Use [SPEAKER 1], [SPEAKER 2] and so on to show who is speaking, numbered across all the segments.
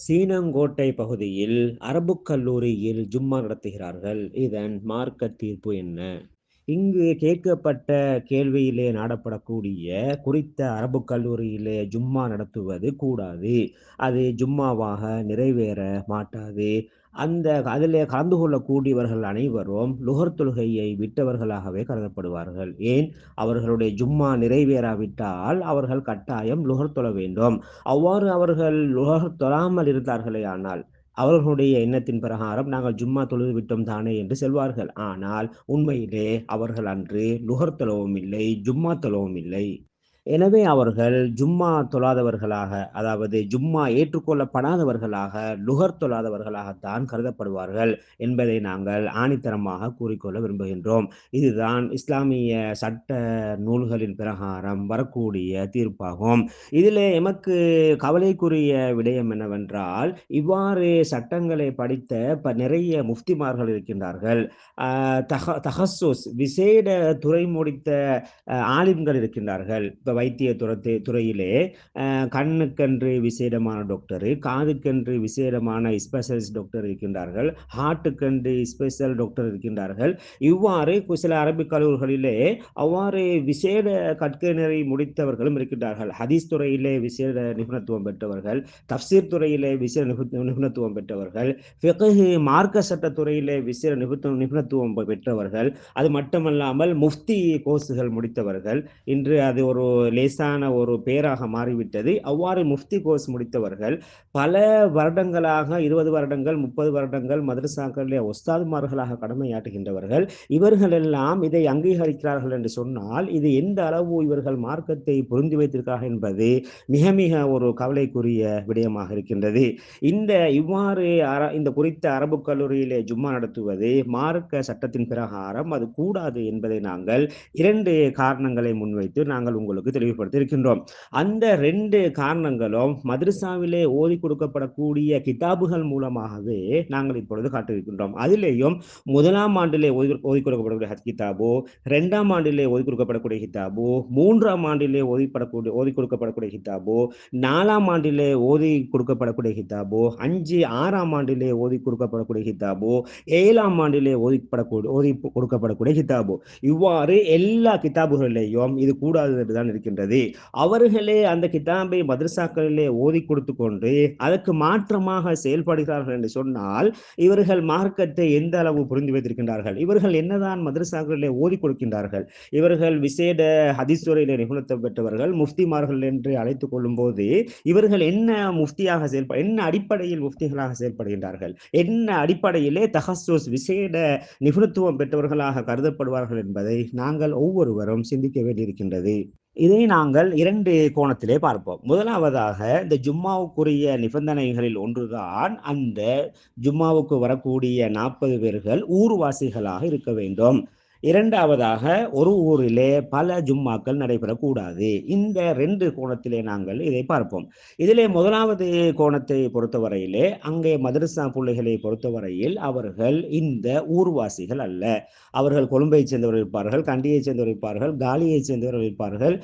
[SPEAKER 1] சீனங்கோட்டை பகுதியில் அரபுக் கல்லூரியில் ஜும்மா நடத்துகிறார்கள். இதன் மார்க்க தீர்ப்பு என்ன? இங்கு கேட்கப்பட்ட கேள்வியிலே நாடப்படக்கூடிய குறித்த அரபுக் கல்லூரியிலே ஜும்மா நடத்துவது கூடாது. அது ஜும்மாவாக நிறைவேற மாட்டாது. அதிலே கலந்து கொள்ளக்கூடியவர்கள் அனைவரும் லுஹர் தொழுகையை விட்டவர்களாகவே கருதப்படுவார்கள். ஏன்? அவர்களுடைய ஜும்மா நிறைவேறாவிட்டால் அவர்கள் கட்டாயம் லுஹர் தொழ வேண்டும். அவ்வாறு அவர்கள் லுஹர் தொழாமல் இருந்தார்களேயானால் அவர்களுடைய எண்ணத்தின் பிரகாரம் நாங்கள் ஜும்மா தொழுது விட்டோம் தானே என்று செல்வார்கள். ஆனால் உண்மையிலே அவர்கள் அன்று லுஹர் தொழவும் இல்லை, ஜும்மா தொழவும் இல்லை. எனவே அவர்கள் ஜும்மா தொழாதவர்களாக, அதாவது ஜும்மா ஏற்றுக்கொள்ளப்படாதவர்களாக, லுஹர் தொழாதவர்களாகத்தான் கருதப்படுவார்கள் என்பதை நாங்கள் ஆணித்தரமாக கூறிக்கொள்ள விரும்புகின்றோம். இதுதான் இஸ்லாமிய சட்ட நூல்களின் பிரகாரம் வரக்கூடிய தீர்ப்பாகும். இதிலே எமக்கு கவலைக்குரிய விடயம் என்னவென்றால், இவ்வாறு சட்டங்களை படித்த நிறைய முஃப்திமார்கள் இருக்கின்றார்கள். தஹஸ்ஸுஸ் விசேட துறை முடித்த ஆலிம்கள் இருக்கின்றார்கள். இப்போ வைத்திய துறையிலே கண்ணுக்கென்று விசேடமான டாக்டரு, காதுக்கென்று விசேடமான ஸ்பெஷலிஸ்ட் டாக்டர் இருக்கின்றார்கள், ஹார்ட்டுக்கென்று ஸ்பெஷல் டாக்டர் இருக்கின்றார்கள். இவ்வாறு சில அரபிக் கல்லூரிகளிலே அவ்வாறு விசேட கற்கை நெறி முடித்தவர்களும் இருக்கின்றார்கள். ஹதீஸ் துறையிலே விசேட நிபுணத்துவம் பெற்றவர்கள், தப்சீர் துறையிலே விசேட நிபுணத்துவம் பெற்றவர்கள், ஃபிக்ஹ் மார்க்க சட்ட துறையிலே விசேட நிபுணத்துவம் பெற்றவர்கள், அது மட்டுமல்லாமல் முஃப்தி கோர்ஸுகள் முடித்தவர்கள். இன்று அது ஒரு லேசான ஒரு பேராக மாறிவிட்டது. அவ்வாறு முஃப்தி கோர்ஸ் முடித்தவர்கள் பல வருடங்களாக 20 வருடங்கள் 30 வருடங்கள் மதரசாக்களிலே உஸ்தாதுமார்களாக கடமையாற்றுகின்றவர்கள். இவர்கள் எல்லாம் இதை அங்கீகரிக்கிறார்கள் என்று சொன்னால் இது எந்த அளவு இவர்கள் மார்க்கத்தை புரிந்து வைத்திருக்கிறார்கள் என்பது மிக மிக ஒரு கவலைக்குரிய விடயமாக இருக்கின்றது. இவ்வாறு இந்த குறித்த அரபு கல்லூரியிலே ஜும்மா நடத்துவது மார்க்க சட்டத்தின் பிரகாரம் அது கூடாது என்பதை நாங்கள் 2 காரணங்களை முன்வைத்து நாங்கள் உங்களுக்கு தெளிவுபடுத்தி இருக்கின்றோம். அந்த 2 காரணங்களும் மதரசாவிலே ஓதி கொடுக்கப்படக்கூடிய கிதாபுகள் மூலமாகவே நாங்கள் இப்பொழுது காட்டியிருக்கின்றோம். அதிலேயும் 1ஆம் ஆண்டிலே ஓதி கொடுக்கப்படக்கூடிய கிதாபு, 2ஆம் ஆண்டிலே ஓதி கொடுக்கப்படக்கூடிய கிதாபு, 3ஆம் ஆண்டிலே ஓதி கொடுக்கப்படக்கூடிய கிதாபு, 4ஆம் ஆண்டிலே ஓதி கொடுக்கப்படக்கூடிய கிதாபு, 5, 6ஆம் ஆண்டிலே ஓதி கொடுக்கப்படக்கூடிய கிதாபு, 7ஆம் ஆண்டிலே ஓதி கொடுக்கப்படக்கூடிய கிதாபு. இவ்வாறு எல்லா கிதாபுகளிலேயும் இது கூடாது என்றுதான் இருக்கின்றது. அவர்களே அந்த கிதாபை மதரசாக்களிலே ஓதி கொடுத்து கொண்டு அதற்கு மாற்றமாக செயல்படுகிறார்கள் என்று சொன்னால் இவர்கள் மார்க்கத்தை எந்த அளவு புரிந்து வைத்திருக்கின்றார்கள்? இவர்கள் என்னதான் மதரசாக்களிலே ஓதி கொடுக்கின்றார்கள்? இவர்கள் விசேட ஹதீஸ் துறையிலே நிபுணத்துவம் பெற்றவர்கள், முஃப்திமார்கள் என்று அழைத்துக் கொள்ளும் போது இவர்கள் என்ன என்ன அடிப்படையில் முஃப்திகளாக செயல்படுகின்றார்கள்? என்ன அடிப்படையிலே தஹஸ்ஸுஸ் விசேட நிபுணத்துவம் பெற்றவர்களாக கருதப்படுவார்கள் என்பதை நாங்கள் ஒவ்வொருவரும் சிந்திக்க வேண்டியிருக்கின்றது. இதை நாங்கள் 2 கோணத்திலே பார்ப்போம். முதலாவதாக இந்த ஜும்மாவுக்குரிய நிபந்தனைகளில் ஒன்றுதான் அந்த ஜும்மாவுக்கு வரக்கூடிய 40 பேர்கள் ஊர்வாசிகளாக இருக்க வேண்டும். 2ஆவதாக ஒரு ஊரிலே பல ஜும்மாக்கள் நடைபெறக்கூடாது. இந்த 2 கோணத்திலே நாங்கள் இதை பார்ப்போம். இதிலே முதலாவது கோணத்தை பொறுத்தவரையிலே அங்கே மதரசா பிள்ளைகளை பொறுத்தவரையில் அவர்கள் இந்த ஊர்வாசிகள் அல்ல. அவர்கள் கொழும்பை சேர்ந்தவர்கள் இருப்பார்கள், கண்டியை சேர்ந்தவர்கள் இருப்பார்கள், காலியை சேர்ந்தவர்கள் இருப்பார்கள்,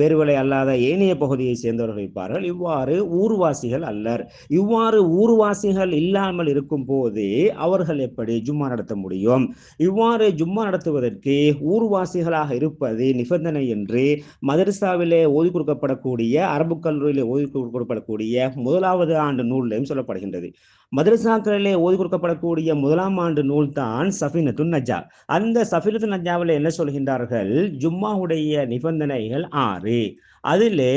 [SPEAKER 1] பேருவளை அல்லாத ஏனைய பகுதியை சேர்ந்தவர்கள் இருப்பார்கள். இவ்வாறு ஊர்வாசிகள் அல்லர். இவ்வாறு ஊர்வாசிகள் இல்லாமல் இருக்கும் போது அவர்கள் எப்படி ஜும்மா நடத்த முடியும்? இவ்வாறு ஜும்மா நடத்துவதற்கு ஊர்வாசிகளாக இருப்பது நிபந்தனை என்று மதரசாவிலே ஓதி கொடுக்கப்படக்கூடிய அரபு கல்லூரியிலே ஓதி கொடுக்கப்படக்கூடிய 1வது ஆண்டு நூலிலும் சொல்லப்படுகின்றது. மதரசாக்களிலே ஓதி கொடுக்கப்படக்கூடிய 1ஆம் ஆண்டு நூல் தான் சஃபினத்துன் நஜா. அந்த சஃபினத்துன் நஜாவில் என்ன சொல்கின்றார்கள்? ஜும்மாவுடைய நிபந்தனைகள் 6. அதிலே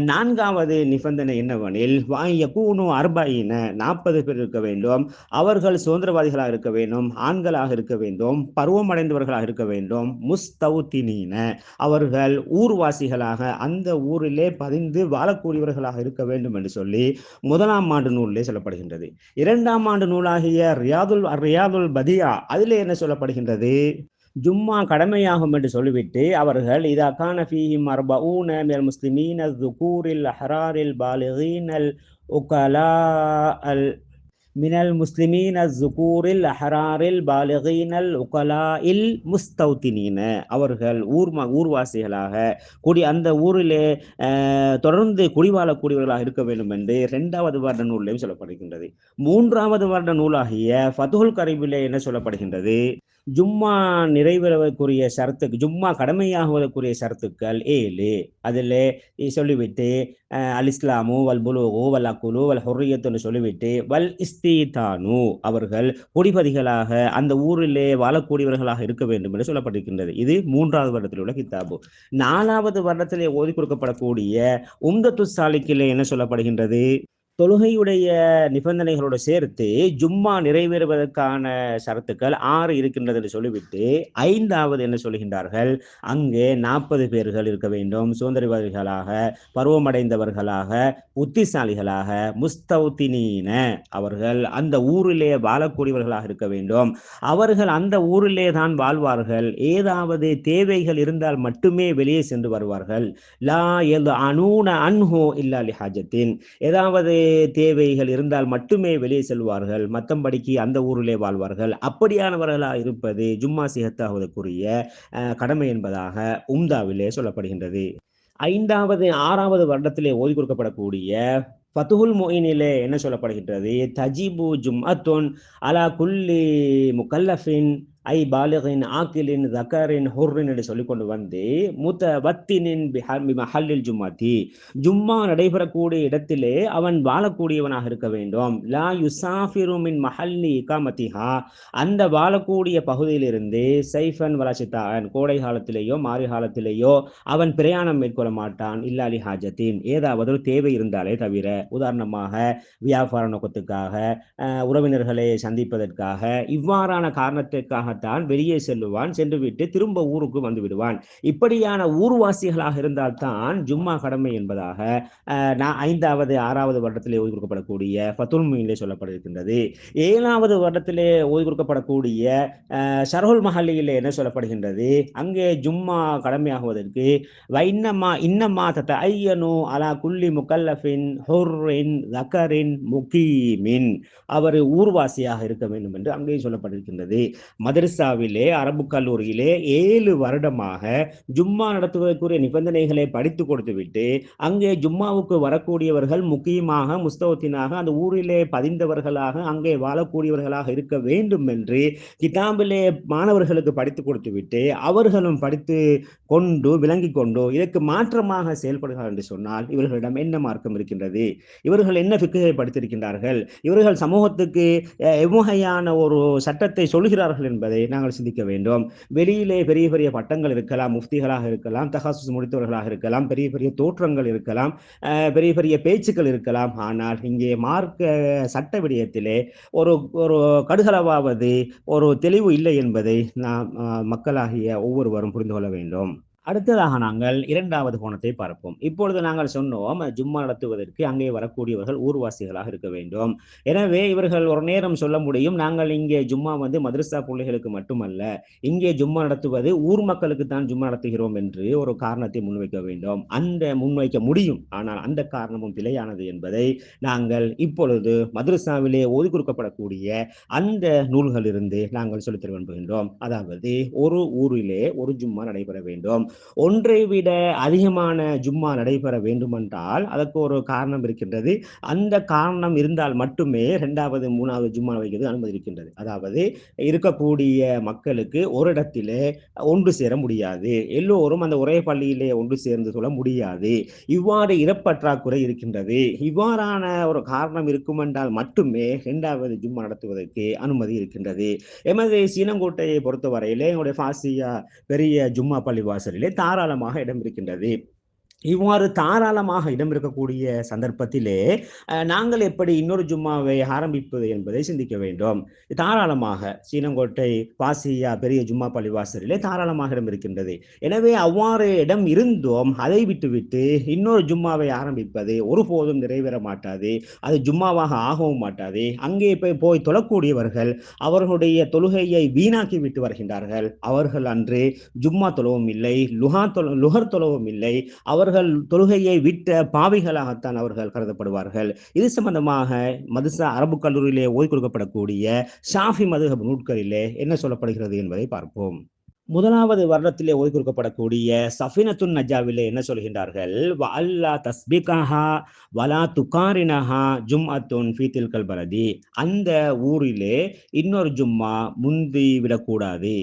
[SPEAKER 1] 4வது நிபந்தனை என்னவெனில் யகூனு 40 பேர் இருக்க வேண்டும். அவர்கள் சுதந்திரவாதிகளாக இருக்க வேண்டும், ஆண்களாக இருக்க வேண்டும், பருவமடைந்தவர்களாக இருக்க வேண்டும், முஸ்தவுத்தினீன அவர்கள் ஊர்வாசிகளாக அந்த ஊரிலே பதிந்து வாழக்கூடியவர்களாக இருக்க வேண்டும் என்று சொல்லி 1ஆம் ஆண்டு நூலிலே சொல்லப்படுகின்றது. 2ஆம் ஆண்டு நூலாகிய ரியாதுல் பதியா அதிலே என்ன சொல்லப்படுகின்றது? ஜும்மா கடமையாகும் என்று சொல்லிவிட்டு அவர்கள் இதா கான ஃபீஹிம் அர்பஊன மினல் முஸ்லிமீன ذுகூரில் அஹ்ராரில் பாலிகீனல் உகலா மினல் முஸ்லிமீன ஸுகூரில் அஹராரில் பாலிகீனல் உகலாஇல் முஸ்தௌத்தினீன, அவர்கள் ஊர்வாசிகளாக அந்த ஊரிலே தொடர்ந்து குடிவாழக்கூடியவர்களாக இருக்க வேண்டும் என்று 2வது வருட நூலிலும் சொல்லப்படுகின்றது. 3வது வருட நூலாகிய ஃபதுஹுல் கரீபிலே என்ன சொல்லப்படுகின்றது? ஜும்மா நிறைவேறுவதற்குரிய ஷரத்துக்கு, ஜும்மா கடமையாகுவதற்குரிய ஷரத்துக்கள் 7. அதில் சொல்லிவிட்டு அல் இஸ்லாமு வல் புலூகு வல் அக்குலு வல் ஹுர்ரியத்துன்னு சொல்லிவிட்டு வல் இஸ்தீதானு, அவர்கள் குடிபதிகளாக அந்த ஊரிலே வாழக்கூடியவர்களாக இருக்க வேண்டும் என்று சொல்லப்பட்டிருக்கின்றது. இது 3வது வருடத்தில் உள்ள கிதாபு. 4வது வருடத்திலே ஓதி கொடுக்கப்படக்கூடிய உம்தத்து சாலிக்கிலே என்ன சொல்லப்படுகின்றது? தொழுகையுடைய நிபந்தனைகளோடு சேர்த்து ஜும்மா நிறைவேறுவதற்கான ஷரத்துக்கள் 6 இருக்கின்றது என்று சொல்லிவிட்டு 5வது என்ன சொல்கின்றார்கள்? அங்கே 40 பேர்கள் இருக்க வேண்டும், சுதந்திரவாதிகளாக, பருவமடைந்தவர்களாக, புத்திசாலிகளாக, முஸ்தௌத்தினீன, அவர்கள் அந்த ஊரிலே வாழக்கூடியவர்களாக இருக்க வேண்டும். அவர்கள் அந்த ஊரிலே தான் வாழ்வார்கள். ஏதாவது தேவைகள் இருந்தால் மட்டுமே வெளியே சென்று வருவார்கள். லா யல்அனூன அன்ஹு இல்லா லிஹாஜத்தின், ஏதாவது தேவைகள் இருந்தால் மட்டுமே வெளியே செல்வார்கள், மற்றபடிக்கு அந்த ஊரிலே வாழ்வார்கள். அப்படியானவர்களாக இருப்பது ஜும்மா சிஹத்தாவதற்குரிய கடமை என்பதாக உம்தாவிலே சொல்லப்படுகின்றது. 5வது 6வது வருடத்திலே ஓதி கொடுக்கப்படக்கூடிய ஃபதுஹுல் முஈனிலே என்ன சொல்லப்படுகின்றது? தஜிபு ஜும்அத்துன் அலா குல்லி முகல்லஃபின் ஐ பாலிகின் ஆக்கிலின் தக்கரின் ஹுர்ரின் என்று சொல்லிக்கொண்டு வந்து முத்தவத்தினின் பிமஹல்லில் ஜும்மாத்தி, ஜும்மா நடைபெறக்கூடிய இடத்திலே அவன் வாழக்கூடியவனாக இருக்க வேண்டும். லா யுசாஃபிரு மின் மஹல்லி இகாமத்திஹா, அந்த வாழக்கூடிய பகுதியிலிருந்து சைஃபன் வலசித்தான், கோடை காலத்திலேயோ மாரி காலத்திலேயோ அவன் பிரயாணம் மேற்கொள்ள மாட்டான். இல்லாலி ஹாஜத்தின், ஏதாவது ஒரு தேவை இருந்தாலே தவிர, உதாரணமாக வியாபார நோக்கத்துக்காக, உறவினர்களை சந்திப்பதற்காக, இவ்வாறான காரணத்திற்காக தான் வெளியே செல்லுவான். சென்றுவிட்டு திரும்ப ஊருக்கு வந்து விடுவான். இப்படியான ஊர்வாசிகளாக இருந்தால்தான் ஜும்மா கடமை என்பதாக 5வது 6வது வருடத்திலே ஓதி கொடுக்கப்படக்கூடிய ஃபதுல் முஈனிலே சொல்லப்பட்டிருக்கின்றது. 7வது வருடத்திலே ஓதி கொடுக்கப்படக்கூடிய ஷர்ஹுல் மஹல்லியிலே என்ன சொல்லப்படுகின்றது? அங்கே ஜும்மா கடமையாகுவதற்கு இன்னமா தத்தஅய்யனு அலா குல்லி முகல்லஃபின் ஹுர்ரின் தக்கரின் முகீமின், அவர் ஊர்வாசியாக இருக்க வேண்டும் என்று அங்கே சொல்லப்பட்டிருக்கின்றது. மதரசாவிலே, அரபு கல்லூரியிலே 7 வருடமாக ஜும்மா நடத்துவதற்குரிய நிபந்தனைகளை படித்து கொடுத்துவிட்டு அங்கே ஜும்மாவுக்கு வரக்கூடியவர்கள் முக்கியமாக முஸ்தௌத்தினாக அந்த ஊரிலே பதிந்தவர்களாக அங்கே வாழக்கூடியவர்களாக இருக்க வேண்டும் என்று கிதாபிலே மாணவர்களுக்கு படித்து கொடுத்துவிட்டு அவர்களும் படித்து கொண்டு விளங்கி கொண்டு இதற்கு மாற்றமாக செயல்படுகிறார்கள் என்று சொன்னால் இவர்களிடம் என்ன மார்க்கம் இருக்கின்றது? இவர்கள் என்ன ஃபிக்ஹை படித்திருக்கின்றார்கள்? இவர்கள் சமூகத்துக்கு எவ்வகையான ஒரு சட்டத்தை சொல்கிறார்கள் என்பதை நாங்கள் சிந்திக்க வேண்டும். வெளியிலே பெரிய பெரிய பட்டங்கள் இருக்கலாம், முஃப்திகளாக இருக்கலாம், தஹாசுஸ் முடித்தவர்களாக இருக்கலாம், பெரிய பெரிய தோற்றங்கள் இருக்கலாம், பெரிய பெரிய பேச்சுக்கள் இருக்கலாம். ஆனால் இங்கே மார்க்க சட்ட விடயத்திலே ஒரு ஒரு கடுகளவாவது ஒரு தெளிவு இல்லை என்பதை நாம் மக்களாகிய ஒவ்வொருவரும் புரிந்து கொள்ள வேண்டும். அடுத்ததாக நாங்கள் 2வது கோணத்தை பார்ப்போம். இப்பொழுது நாங்கள் சொன்னோம், ஜும்மா நடத்துவதற்கு அங்கே வரக்கூடியவர்கள் ஊர்வாசிகளாக இருக்க வேண்டும். எனவே இவர்கள் ஒரு நேரம் சொல்ல முடியும், நாங்கள் இங்கே ஜும்மா மதரசா பிள்ளைகளுக்கு மட்டுமல்ல, இங்கே ஜும்மா நடத்துவது ஊர் மக்களுக்கு தான் ஜும்மா நடத்துகிறோம் என்று ஒரு காரணத்தை முன்வைக்க வேண்டும். முன்வைக்க முடியும். ஆனால் அந்த காரணமும் பிழையானது என்பதை நாங்கள் இப்பொழுது மதரசாவிலே ஓதி கொடுக்கப்படக்கூடிய அந்த நூல்களிலிருந்து நாங்கள் சொல்லித்தர விரும்புகின்றோம். அதாவது ஒரு ஊரிலே ஒரு ஜும்மா நடைபெற வேண்டும். ஒன்றை விட அதிகமான ஜும்மா நடைபெற வேண்டுமென்றால் அதற்கு ஒரு காரணம் இருக்கின்றது. அந்த காரணம் இருந்தால் மட்டுமே 2வது 3வது ஜும்மா வைக்கிறது அனுமதி இருக்கின்றது. அதாவது இருக்கக்கூடிய மக்களுக்கு ஒரு இடத்திலே ஒன்று சேர முடியாது, எல்லோரும் அந்த ஒரே பள்ளியிலே ஒன்று சேர்ந்து சொல்ல முடியாது, இவ்வாறு இடப்பற்றாக்குறை இருக்கின்றது. இவ்வாறான ஒரு காரணம் இருக்கும் என்றால் மட்டுமே 2வது ஜும்மா நடத்துவதற்கு அனுமதி இருக்கின்றது. எமது சீனங்கோட்டையை பொறுத்தவரையிலே எங்களுடைய ஃபாசியா பெரிய ஜும்மா பள்ளிவாசலிலே தாராளமாக இடம் இருக்கின்றது. இவ்வாறு தாராளமாக இடம் இருக்கக்கூடிய சந்தர்ப்பத்திலே நாங்கள் எப்படி இன்னொரு ஜும்மாவை ஆரம்பிப்பது என்பதை சிந்திக்க வேண்டும். தாராளமாக சீனங்கோட்டை பாசியா பெரிய ஜும்மா பள்ளிவாசலிலே தாராளமாக இடம் இருக்கின்றது. எனவே அவ்வாறு இடம் இருந்தோம் அதை விட்டுவிட்டு இன்னொரு ஜும்மாவை ஆரம்பிப்பது ஒருபோதும் நிறைவேற மாட்டாது. அது ஜும்மாவாக ஆகவும் மாட்டாது. அங்கே போய் தொழக்கூடியவர்கள் அவர்களுடைய தொழுகையை வீணாக்கி விட்டு வருகின்றார்கள். அவர்கள் அன்று ஜும்மா தொழவும் இல்லை, லுஹர் தொழவும் இல்லை. அவர் அவர்கள் தொழுகையை விட்ட பாவிகளாகத்தான் அவர்கள் கருதப்படுவார்கள். இது சம்பந்தமாக மதரசா அரபு கல்லூரியிலே ஓதி கொடுக்கப்படக்கூடிய ஷாஃபி மதுஹப் நூட்களிலே என்ன சொல்லப்படுகிறது என்பதை பார்ப்போம். முதலாவது வருடத்திலே ஓதி கொடுக்கப்படக்கூடிய சஃபினத்துன் நஜாவிலே என்ன சொல்கின்றார்கள்? வஅல்லா தஸ்பிகஹா வலா துகாரினஹா ஜும்அத்துன் ஃபீ தில்கல் பலதி. அந்த ஊரிலே இன்னொரு ஜும்மா முந்தி விடக்கூடாது.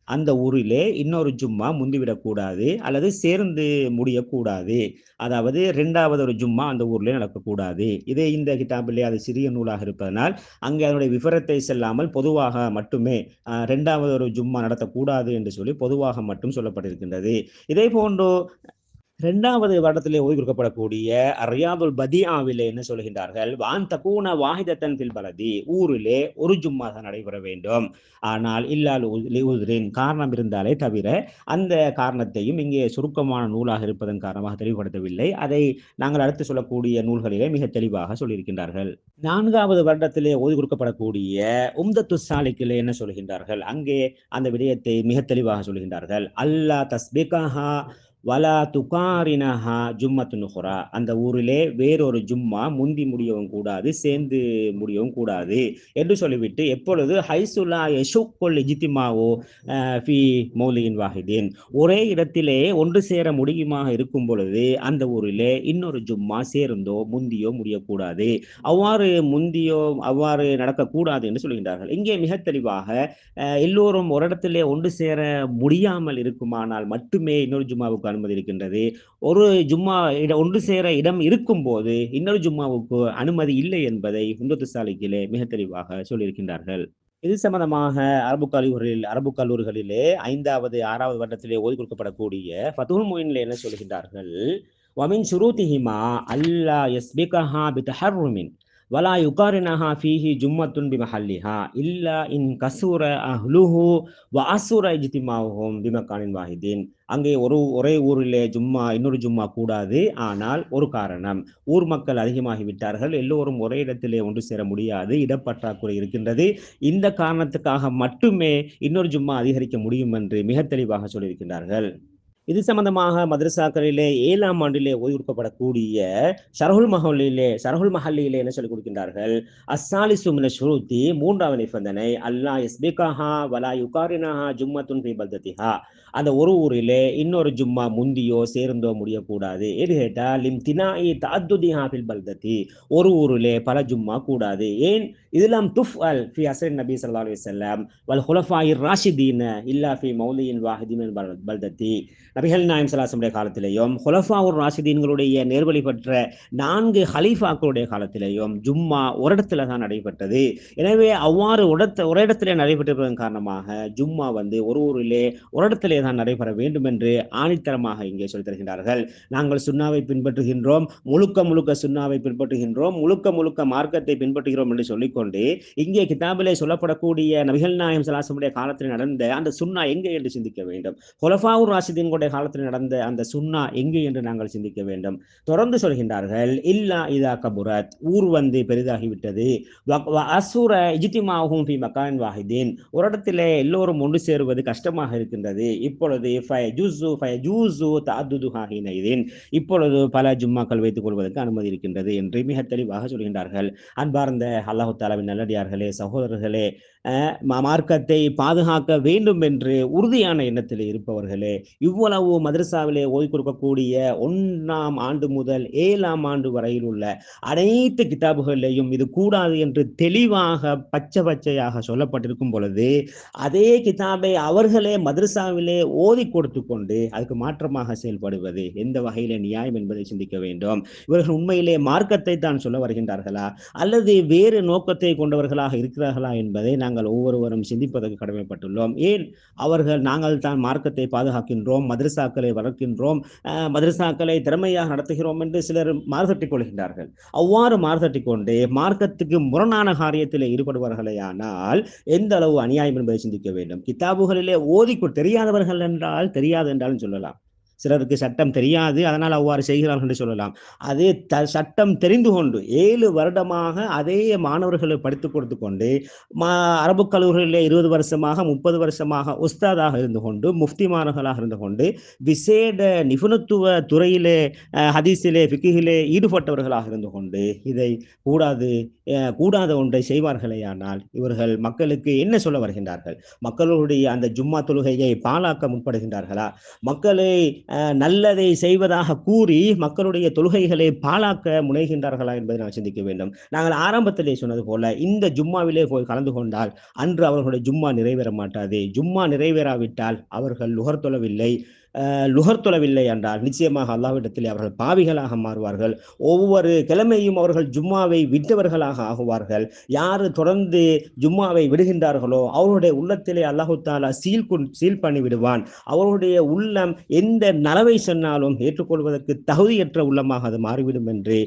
[SPEAKER 1] அந்த ஊரிலே இன்னொரு ஜும்மா முந்திவிடக்கூடாது அல்லது சேர்ந்து முடியக்கூடாது. அதாவது 2வது ஒரு ஜும்மா அந்த ஊரிலே நடக்கக்கூடாது. இதே இந்த கிதாபிலே அது சிறிய நூலாக இருப்பதனால் அங்கே அதனுடைய விவரத்தை செல்லாமல் பொதுவாக மட்டுமே 2வது ஒரு ஜும்மா நடத்தக்கூடாது என்று சொல்லி பொதுவாக மட்டும் சொல்லப்பட்டிருக்கின்றது. இதே போன்று 2வது வருடத்திலே ஓதி கொடுக்கப்படக்கூடிய ரியாதுல் பதிஆவிலே என்ன சொல்கின்றார்கள்? வான் தகூன வாஹிதத்தன் ஃபில் பலதி. ஊரிலே ஒரு ஜும்மா தான் நடைபெற வேண்டும். ஆனால் இல்லால் லிஉத்ரின், காரணம் இருந்தாலே தவிர. அந்த காரணத்தையும் இங்கே சுருக்கமான நூலாக இருப்பதன் காரணமாக தெளிவுபடுத்தவில்லை. அதை நாங்கள் அடுத்து சொல்லக்கூடிய நூல்களிலே மிக தெளிவாக சொல்லியிருக்கின்றார்கள். 4வது வருடத்திலே ஓதி கொடுக்கப்படக்கூடிய உம்தத்து சாலிக்கிலே என்ன சொல்கின்றார்கள்? அங்கே அந்த விடயத்தை மிக தெளிவாக சொல்கின்றார்கள். அல்லா தஸ்பிகஹா வலா துகாரினஹா ஜும்மத்துன் உஹ்ரா. அந்த ஊரிலே வேறொரு ஜும்மா முந்தி முடியவும் கூடாது, சேர்ந்து முடியவும் கூடாது என்று சொல்லிவிட்டு, எப்பொழுது ஹைசுலா யஷுக்குல் இஜ்திமாவு ஃபி மௌலியின் வாஹிதீன், ஒரே இடத்திலே ஒன்று சேர முடியுமாக இருக்கும் பொழுது அந்த ஊரிலே இன்னொரு ஜும்மா சேர்ந்தோ முந்தியோ முடியக்கூடாது. அவ்வாறு முந்தியோ அவ்வாறு நடக்கக்கூடாது என்று சொல்கின்றார்கள். இங்கே மிக தெளிவாக எல்லோரும் ஒரு இடத்திலே ஒன்று சேர முடியாமல் இருக்குமானால் மட்டுமே இன்னொரு ஜும்மாவுக்கு அனுமதி இருக்கின்றது. ஒரு ஜும்மா ஒன்று சேர இடம் இருக்கும் போது இன்னொரு ஜும்மாவுக்கு அனுமதி இல்லை என்பதை உம்தத்து சாலிக்கிலே மிக தெளிவாக சொல்லியிருக்கின்றார்கள். இது சம்பந்தமாக அரபு கல்லூரிகளிலே 5வது 6வது வருடத்திலே ஓதி கொடுக்கப்படக்கூடிய ஃபதுல் முயினிலே என்ன சொல்கின்றார்கள்? வமின் ஷுரூத்திஹிமா அல்லா யஸ்பிகஹா பிதஹர்ருமின் வலா யுகாரினஹா ஃபீஹி ஜும்மத்துன் பிமஹல்லிஹா இல்லா இன் கசூர அஹ்லுஹு வ அசுர இஜ்திமாஹும் பிமக்கானின் வாஹிதீன். அங்கே ஒரே ஊரிலே ஜும்மா இன்னொரு ஜும்மா கூடாது. ஆனால் ஒரு காரணம், ஊர் மக்கள் அதிகமாகிவிட்டார்கள், எல்லோரும் ஒரே இடத்திலே ஒன்று சேர முடியாது, இடப்பற்றாக்குறை இருக்கின்றது. இந்த காரணத்துக்காக மட்டுமே இன்னொரு ஜும்மா அதிகரிக்க முடியும் என்று மிக தெளிவாக சொல்லியிருக்கின்றார்கள். இது சம்பந்தமாக மதரசாக்களிலே 7ஆம் ஆண்டிலே ஓதி கொடுக்கப்படக்கூடிய ஷரஹுல் மஹல்லியிலே என்ன சொல்லிக் கொடுக்கின்றார்கள்? அஸ்ஸாலிசு மின ஷுரூத்தி, 3வது நிபந்தனை, அல்லா யஸ்பிகஹா வலா யுகாரினஹா ஜும்மத்துன் ஃபீ பல்தத்திஹா. அந்த ஒரு ஊரிலே இன்னொரு ஜும்மா முந்தியோ சேர்ந்தோ முடியக்கூடாது. எது கேட்டா லிம்தினாஇ தஅத்துதிஹா ஃபில் பல்தத்தி, ஒரு ஊரிலே பல ஜும்மா கூடாது. ஏன்? இதுலாம் துஃஅல் ஃபி அஸ்ரின் நபி ஸல்லல்லாஹு அலைஹி வஸல்லம் வல் ஹுலஃபாயிர் ராஷிதீன இல்லா ஃபி மௌலியின் வாஹிதின் மின் பல்தத்தி. நபிகள் நாயகம் ஸல்லல்லாஹு அலைஹி வஸல்லம் காலத்திலேயும் ஹுலஃபாவுர் ராஷிதீன்களுடைய நேர்வழி பெற்ற 4 ஹலீஃபாக்களுடைய காலத்திலேயும் ஜும்மா ஒரு இடத்துல தான் நடைபெற்றது. எனவே அவ்வாறு ஒரு இடத்திலே நடைபெற்றிருப்பதன் காரணமாக ஜும்மா ஒரு ஊரிலே ஒரு இடத்திலே தான் நடைபெற வேண்டும் என்று ஆணித்தரமாக இங்கே சொல்லித் தருகின்றார்கள். நாங்கள் சுன்னாவை பின்பற்றுகின்றோம், முழுக்க சுன்னாவை பின்பற்றுகின்றோம், முழுக்க மார்க்கத்தை பின்பற்றுகிறோம் என்று சொல்லிக்கொண்டு இங்கே கிதாபிலே சொல்லப்படக்கூடிய நபிகள் நாயகம் ஸல்லல்லாஹு அலைஹி வஸல்லம் காலத்தில் நடந்த அந்த சுன்னா எங்கே என்று சிந்திக்க வேண்டும். ஹுலஃபாவுர் ராஷிதீன்களுடைய காலத்தில் நடந்த அந்த சுன்னா எங்கே என்று நாங்கள் சிந்திக்க வேண்டும். தொடர்ந்து சொல்கின்றார்கள், இல்லா இதா கபுரத், ஊர் பெரிதாகிவிட்டது, அசுர இஜ்திமாஹும் ஃபீ மக்கானின் வாஹிதீன், ஒரு இடத்திலே எல்லோரும் ஒன்று சேருவது கஷ்டமாக இருக்கின்றது. இப்பொழுது இப்பொழுது பல ஜும்மாக்கள் வைத்துக் கொள்வதற்கு அனுமதி இருக்கின்றது என்று மிக தெளிவாக சொல்கின்றார்கள். அன்பார்ந்த அல்லாஹு தஆலாவின் நல்லடியார்களே, சகோதரர்களே, மார்க்கத்தை பாதுகாக்க வேண்டும் என்று உறுதியான எண்ணத்தில் இருப்பவர்களே, இவ்வளவு மதரசாவிலே ஓதி கொடுக்கக்கூடிய 1ஆம் ஆண்டு முதல் 7ஆம் ஆண்டு வரையில் உள்ள அனைத்து கிதாபுகளிலேயும் இது கூடாது என்று தெளிவாக பச்சையாக சொல்லப்பட்டிருக்கும் பொழுது அதே கிதாபை அவர்களே மதரசாவிலே ஓதி கொடுத்து கொண்டு அதுக்கு மாற்றமாக செயல்படுவது எந்த வகையிலே நியாயம் என்பதை சிந்திக்க வேண்டும். இவர்கள் உண்மையிலே மார்க்கத்தை தான் சொல்ல வருகின்றார்களா அல்லது வேறு நோக்கத்தை கொண்டவர்களாக இருக்கிறார்களா என்பதை நாங்கள் ஒவ்வொருவரும் சிந்திப்பதற்கு கடமைப்பட்டுள்ளோம். ஏன் நாங்கள் தான் மார்க்கத்தை பாதுகாக்கின்றோம், மதரசாக்களை வளர்க்கின்றோம், மதரசாக்களை திறமையாக நடத்துகிறோம் என்று சிலர் மார்த்தட்டிக் கொள்கின்றார்கள். அவ்வாறு மார்த்தட்டிக் கொண்டு மார்க்கத்துக்கு முரணான காரியத்தில் ஈடுபடுவார்களேயானால் எந்த அளவு அநியாயம் என்பதை சிந்திக்க வேண்டும். கிதாபுகளிலே ஓதிக்கு தெரியாதவர்கள் என்றால் தெரியாது என்றாலும் சொல்லலாம். சிலருக்கு சட்டம் தெரியாது, அதனால் அவ்வாறு செய்கிறார்கள் என்று சொல்லலாம். அதே சட்டம் தெரிந்து கொண்டு 7 வருடமாக அதே மாணவர்களை படித்துக் கொடுத்துக் கொண்டு மா அரபு கல்லூரிகளிலே 20 வருஷமாக 30 வருஷமாக உஸ்தாதாக இருந்து கொண்டு முஃப்திமார்களாக இருந்து கொண்டு விசேட நிபுணத்துவ துறையிலே ஹதீஸிலே ஃபிக்ஹிலே ஈடுபட்டவர்களாக இருந்து கொண்டு இதை கூடாது கூடாத ஒன்றை செய்வார்களேயானால் இவர்கள் மக்களுக்கு என்ன சொல்ல வருகின்றார்கள்? மக்களுடைய அந்த ஜும்மா தொழுகையை பாழாக்க முற்படுகின்றார்களா? மக்களை நல்லதை செய்வதாக கூறி மக்களுடைய தொழுகைகளை பாழாக்க முனைகின்றார்களா என்பதை நாம் சிந்திக்க வேண்டும். நாங்கள் ஆரம்பத்திலே சொன்னது போல இந்த ஜும்மாவிலே போய் கலந்து கொண்டால் அன்று அவர்களுடைய ஜும்மா நிறைவேற மாட்டாது. ஜும்மா நிறைவேறாவிட்டால் அவர்கள் லுகர் தொழவில்லை. லுகர் தொழவில்லை என்றால் நிச்சயமாக அல்லாஹ்விடத்திலே அவர்கள் பாவிகளாக மாறுவார்கள். ஒவ்வொரு கிழமையும் அவர்கள் ஜும்மாவை விட்டவர்களாக ஆகுவார்கள். யார் தொடர்ந்து ஜும்மாவை விடுகின்றார்களோ அவருடைய உள்ளத்திலே அல்லாஹு தாலா சீல் பண்ணி விடுவான். அவருடைய உள்ளம் எந்த நலவை சொன்னாலும் ஏற்றுக்கொள்வதற்கு தகுதியற்ற உள்ளமாக அது மாறிவிடும் என்று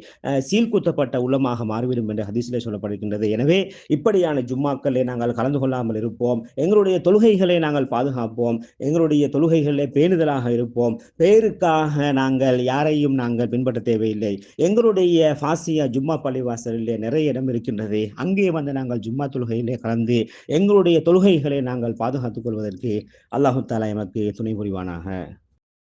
[SPEAKER 1] சீல் குத்தப்பட்ட உள்ளமாக மாறிவிடும் என்று ஹதீஸிலே சொல்லப்படுகின்றது. எனவே இப்படியான ஜும்மாக்களை நாங்கள் கலந்து கொள்ளாமல் இருப்போம். எங்களுடைய தொழுகைகளை நாங்கள் பாதுகாப்போம். எங்களுடைய தொழுகைகளை பேணுதலாக இருப்போம். பேருக்காக நாங்கள் யாரையும் நாங்கள் பின்பற்ற தேவையில்லை. எங்களுடைய ஃபாசியா ஜும்மா பள்ளிவாசலிலே நிறைய இடம் இருக்கின்றது. அங்கே வந்து நாங்கள் ஜும்மா தொழுகையிலே கலந்து எங்களுடைய தொழுகைகளை நாங்கள் பாதுகாத்துக் கொள்வதற்கு அல்லாஹு தஆலா எமக்கு துணை புரிவானாக.